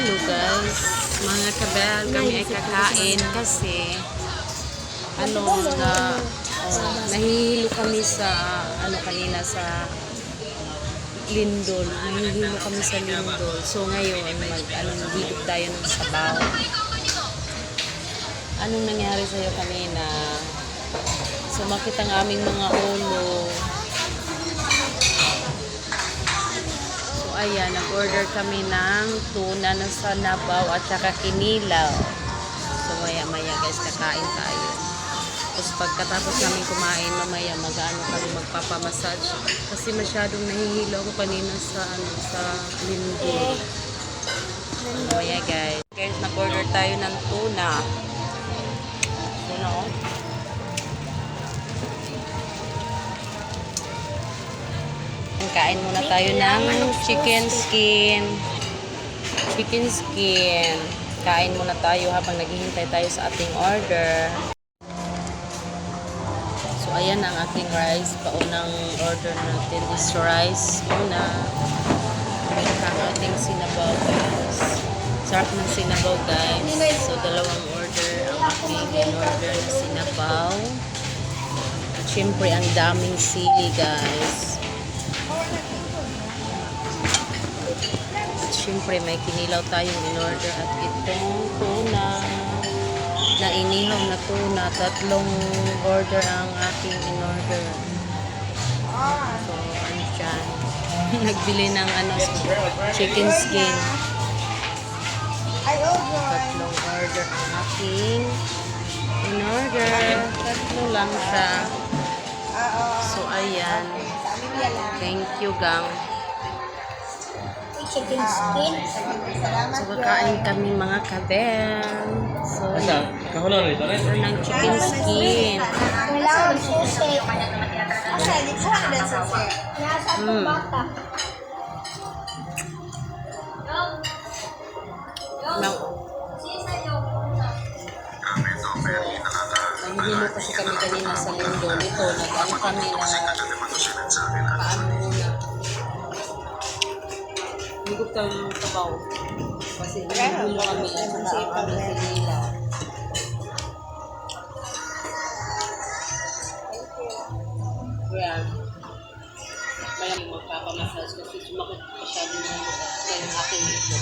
Hello guys, mga kabel, kami ay kakain kasi nahihilo kami sa kanina sa lindol. Nahihilo kami sa lindol. So ngayon higop tayo ng sabaw. Anong nangyari sa'yo kanina? Sumakit ang aming mga ulo. Ayan, nag-order kami ng tuna na sanabaw at saka kinilaw. So, maya-maya guys, kakain tayo. Tapos pagkatapos namin kumain, mamaya kami magpapamassage. Kasi masyadong nahihilo ako kanina sa lindol. So, mamaya guys. Guys, nag-order tayo ng tuna. Tuna oh. Kain muna tayo ng chicken skin. Kain muna tayo habang naghihintay tayo sa ating order. So, ayan ang ating rice. Paunang order natin is rice muna. Ang ating sinabaw guys. Sarap ng sinabaw guys. So, dalawang order ang ating in-order na sinabaw. At syempre, ang daming sili guys. Siyempre, may kinilaw tayong in-order at itong tuna na inihaw na tuna. 3 order ang aking in-order. So, ano dyan? Nagbili ng chicken skin. 3 order ang aking in-order. 3 lang siya. So, ayan. Thank you, gang. Chicken skin. So, kakain kami mga kabel. So, ito ng chicken skin. Kailangan susi. Asa, dito lang din susi. Nasa itong bata. Nahihilo kasi kami kanina sa lindol. Ito, nag-ano kami na paano muna. Higop kami ng sabaw. Kasi hihilo kami at saka ang aming kinilaw. Ayan. Kaya magpapamassage kasi sumakit masyado na yung aking ito.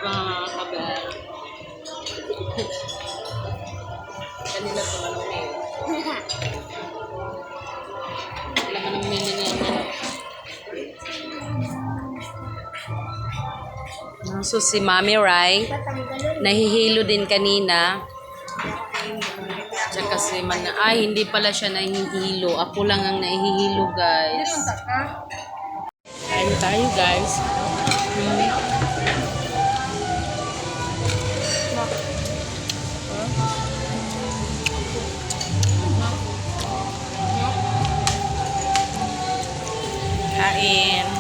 Mga kabel. Kanila ito manong mail. Wala manong mail niya. So, si Mami Rai, nahihilo din kanina. Tsaka si hindi pala siya nahihilo. Ako lang ang nahihilo, guys. Kain tayo, guys. Kain.